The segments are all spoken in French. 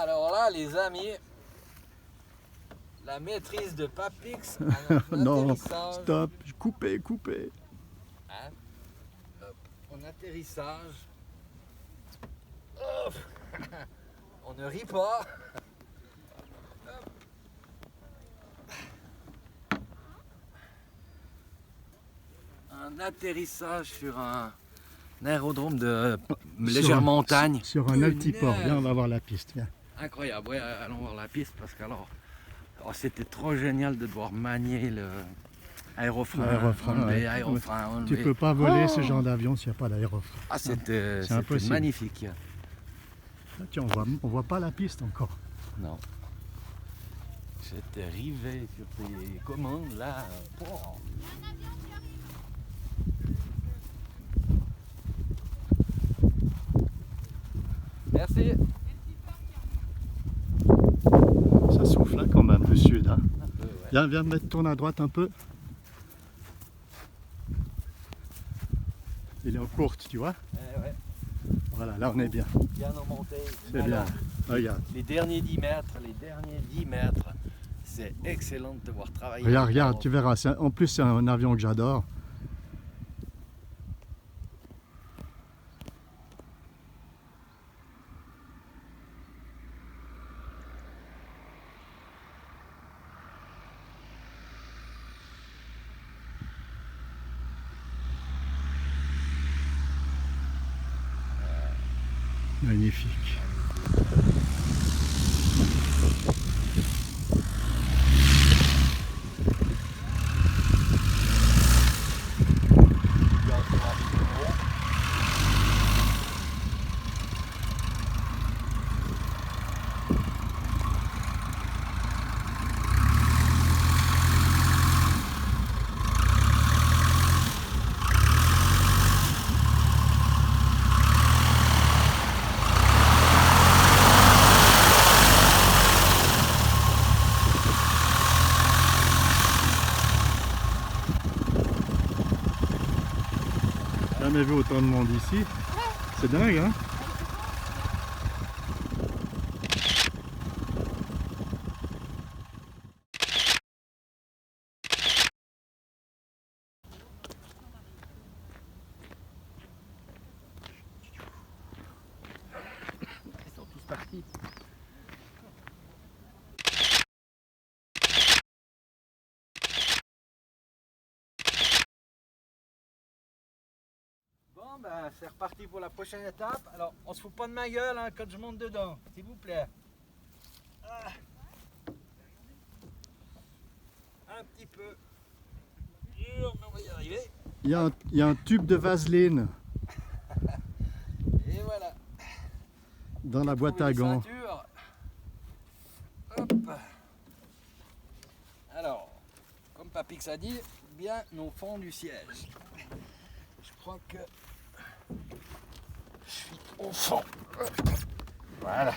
Alors là, les amis, la maîtrise de Papix à notre Non, atterrissage. stop, coupez, coupez. Hein? Hop, en atterrissage. Hop. On ne rit pas. Hop. Un atterrissage sur un aérodrome de légère montagne. Sur un altiport, viens, on va voir la piste, viens. Incroyable, ouais, allons voir la piste parce que alors, c'était trop génial de devoir manier le aérofrein, Ouais. aérofrein. Tu peux pas voler ce genre d'avion s'il n'y a pas d'aérofrein. Ah, c'était impossible. magnifique. Là, tiens, on voit pas la piste encore. Non. J'étais rivé sur tes commandes là. Oh. Merci. Ça souffle hein, quand même, le sud. Hein. Un peu, ouais. Viens, tourne à droite un peu. Il est en courte, tu vois. Ouais. Voilà, là on est bien. Bien en montée. C'est bien. Regarde. Les derniers 10 mètres, c'est excellent de devoir travailler. Regarde, tu verras. En plus, c'est un avion que j'adore. Magnifique. Jamais vu autant de monde ici. C'est dingue, hein? Ils sont tous partis. Bon ben c'est reparti pour la prochaine étape. Alors on se fout pas de ma gueule hein, quand je monte dedans, s'il vous plaît. Ah. Un petit peu. Dur, mais on va y arriver. Il y a un tube de vaseline Et voilà. dans la boîte à gants. Hop. Alors, comme Papix a dit, bien au fond du siège. Je crois que je suis au fond. Voilà.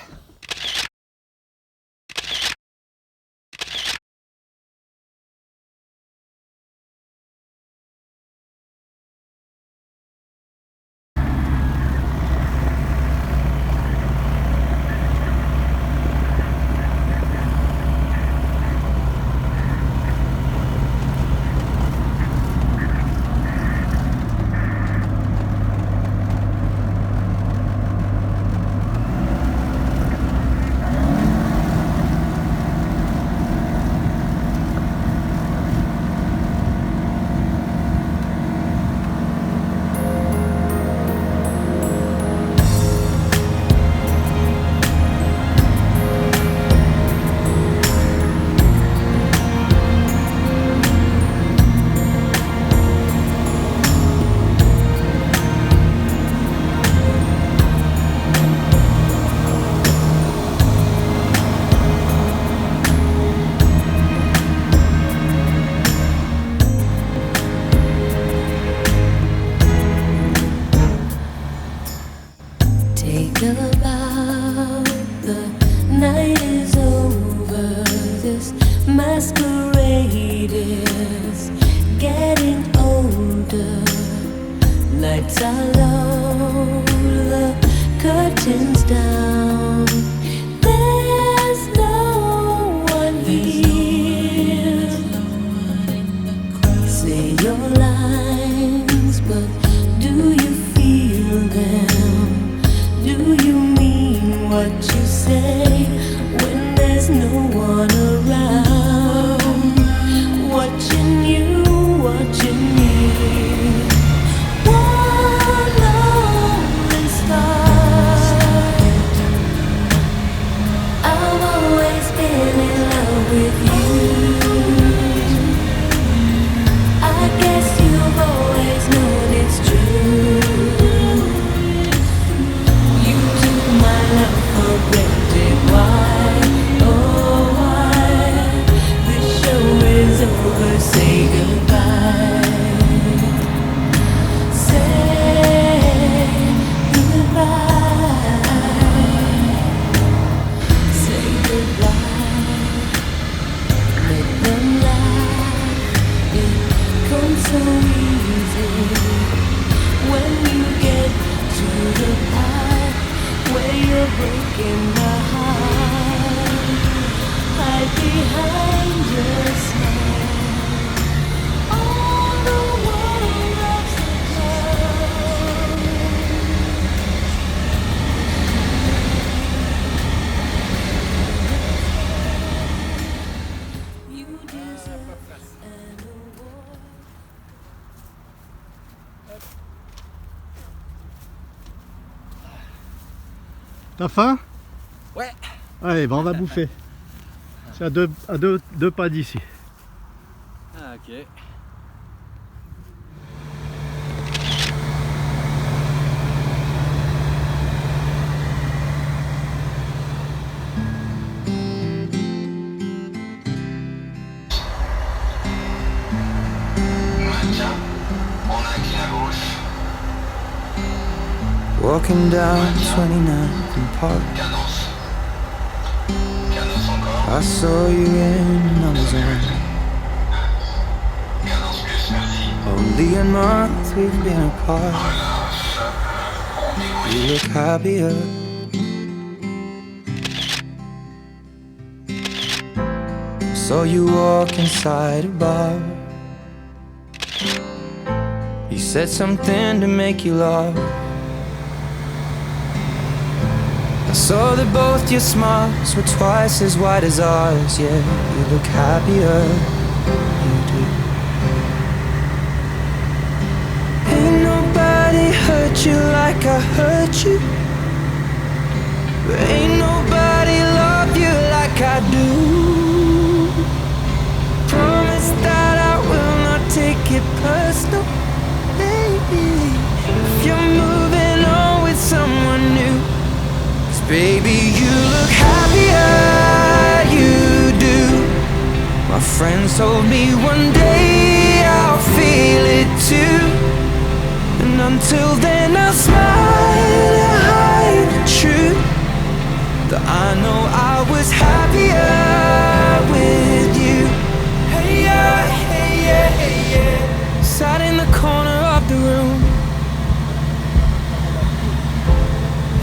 T'as faim? Ouais. Allez, on va bouffer. C'est à deux pas d'ici. Ah, ok. Walking down 29th and Park, I saw you in another zone. Only a month we've been apart. You look happier. Saw you walk inside a bar. You said something to make you laugh. I saw that both your smiles were twice as wide as ours. Yeah, you look happier, you do. Ain't nobody hurt you like I hurt you. Ain't nobody love you like I do. Promise that I will not take it personal, baby, if you're moving on with someone new. Baby, you look happier, you do. My friends told me one day I'll feel it too. And until then I'll smile and hide the truth, that I know I was happier with you. Hey yeah, hey yeah, hey yeah. Sat in the corner of the room.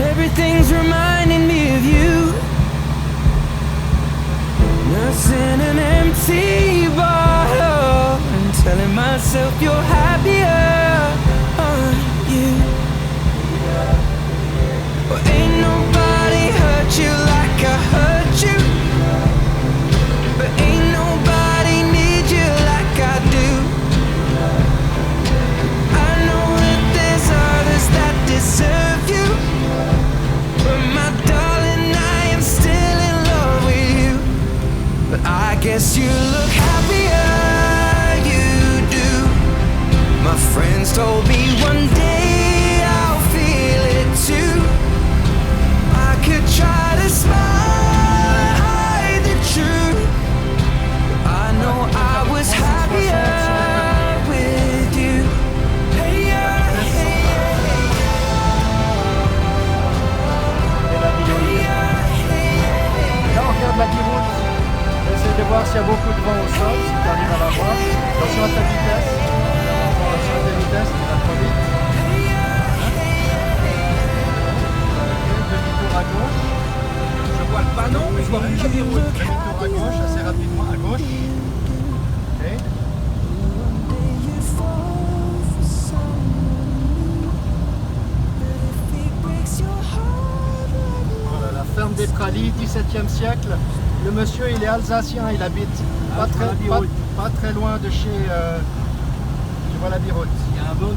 Everything's reminding me of you. Nursing an empty bottle and telling myself you're happier, aren't you? Well, ain't nobody hurt you like I hurt you, but ain't nobody need you like I do. I know that there's others that deserve you, but my darling, I am still in love with you. But I guess you look happier, you do. My friends told me one day I'll feel it too. I could try to smile and hide the truth, but I know I was happier with you. Hey yeah, hey yeah, hey yeah. Là, on regarde la biroute. Essaye de voir s'il y a beaucoup de vent au sol, si tu arrives à la voir. Attention à ta vitesse. Attention à ta vitesse, tu vas trop vite. Demi-tour à gauche. Je vois le panneau, mais je vois plus la biroute. Demi-tour à gauche, assez rapidement à gauche. Ok. Voilà, la ferme des Pralies, 17e siècle. Le monsieur, il est alsacien, il habite pas très loin de chez... tu vois la biroute. Il y a un beau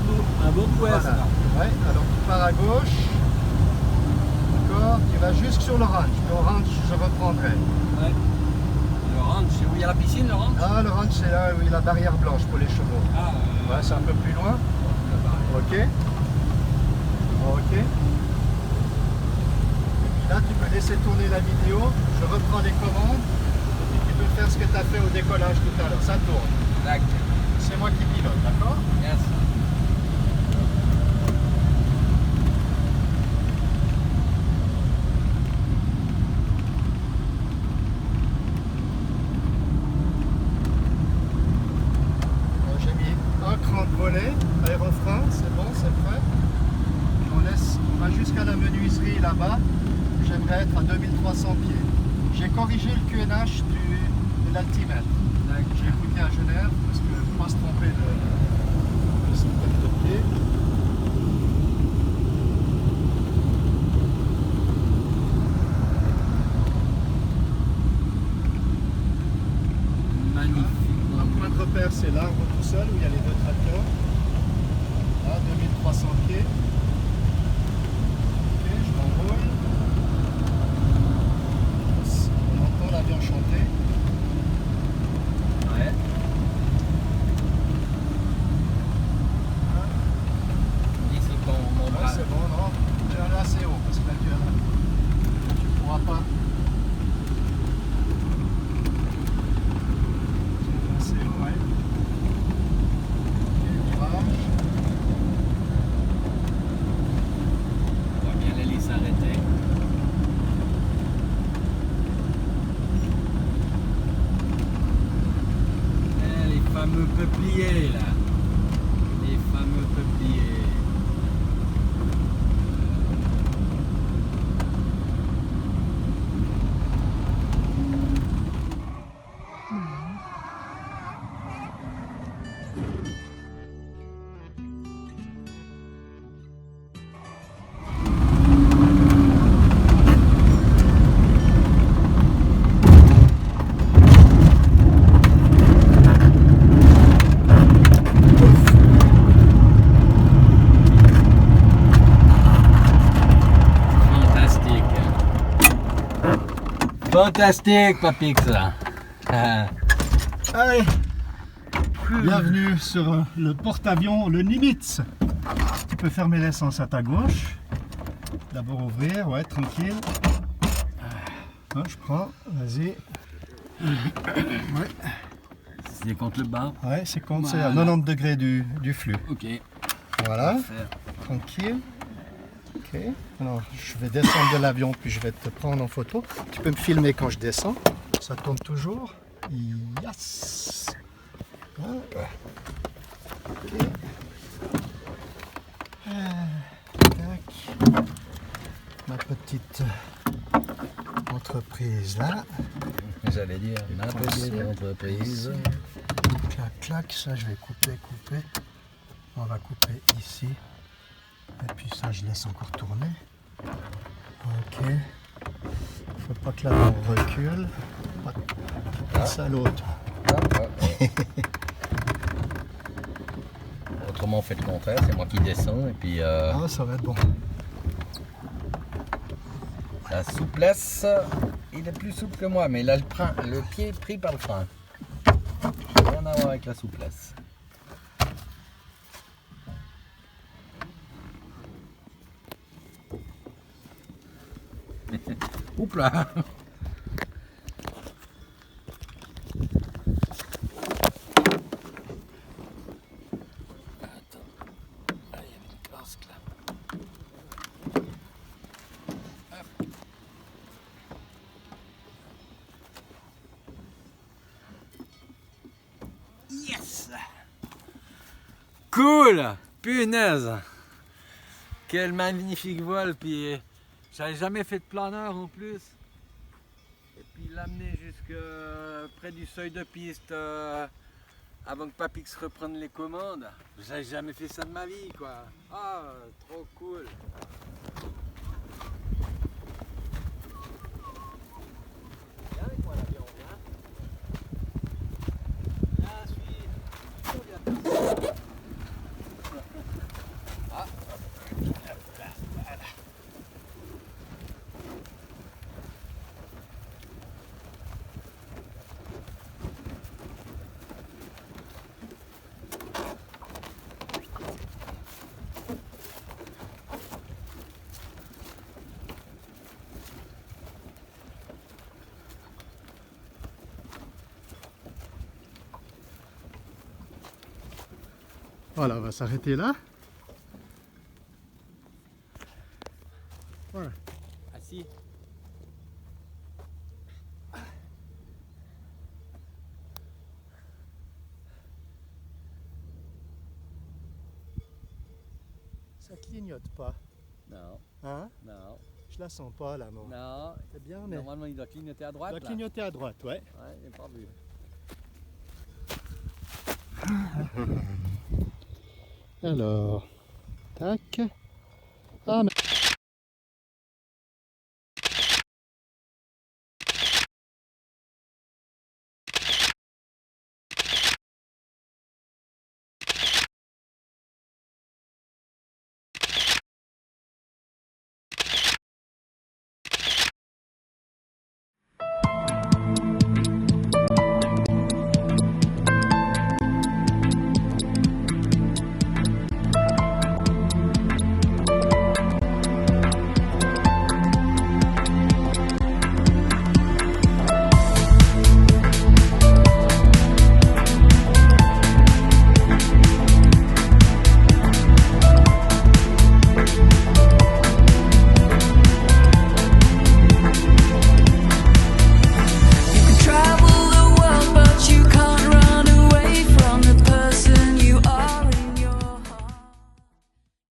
ouest Voilà. là. Ouais, alors tu pars à gauche. D'accord, tu vas jusque sur l'orange. L'orange, je reprendrai. Ouais. Le ranch, c'est où il y a la piscine, le ranch? Ah, l'orange, c'est là où il y a la barrière blanche pour les chevaux. Ah, Ouais, c'est un peu plus loin. Ok. Ok. Et puis là, tu peux laisser tourner la vidéo. Je reprends les commandes. Et tu peux faire ce que tu as fait au décollage tout à l'heure. Ça tourne. Tac. C'est moi qui pilote, d'accord? Yes. J'ai mis un cran de volet, aérofrein, c'est bon, c'est prêt. On va jusqu'à la menuiserie là-bas. J'aimerais être à 2300 pieds. J'ai corrigé le QNH de l'altimètre. J'ai écouté à Genève parce que je ne veux pas se tromper de centaine de pieds. Magnifique. Un point de repère, c'est l'arbre tout seul où il y a les deux tracteurs. Là, 2300 pieds. Ok, je m'enroule. Fantastique, Papix. Allez, bienvenue sur le porte-avions, le Nimitz. Tu peux fermer l'essence à ta gauche. D'abord ouvrir, ouais, tranquille. Je prends, vas-y. Ouais, C'est contre le bas. ouais, c'est contre, c'est à Voilà. 90 degrés du flux. Ok. Voilà, Parfait. tranquille. Ok, alors je vais descendre de l'avion puis je vais te prendre en photo. Tu peux me filmer quand je descends. Ça tourne toujours. Yes. Voilà. Ok. Tac. Ma petite entreprise là. J'allais dire, ma petite entreprise. Clac, clac. Ça, je vais couper. On va couper ici. Et puis ça, je laisse encore tourner. Ok. Faut pas que l'avion recule. Ça l'autre. Autrement, on fait le contraire, c'est moi qui descends et puis Ah, ça va être bon. la souplesse, il est plus souple que moi, mais là le pied est pris par le frein. Rien à voir avec la souplesse. Oups là. Yes! Cool! Punaise! Quel magnifique vol! Puis j'avais jamais fait de planeur en plus. Et puis l'amener jusque près du seuil de piste avant que Papix reprenne les commandes. J'avais jamais fait ça de ma vie quoi. Ah, trop cool! Viens avec moi l'avion, viens. Viens, suis. Ah. Voilà, on va s'arrêter là. Voilà. Assis. Ça clignote pas. Non, Hein? non, Je la sens pas là, non. non. C'est bien, mais. Normalement, il doit clignoter à droite. Elle doit Là. clignoter à droite, ouais. Ouais, j'ai pas vu. Alors, tac. Ah, mais...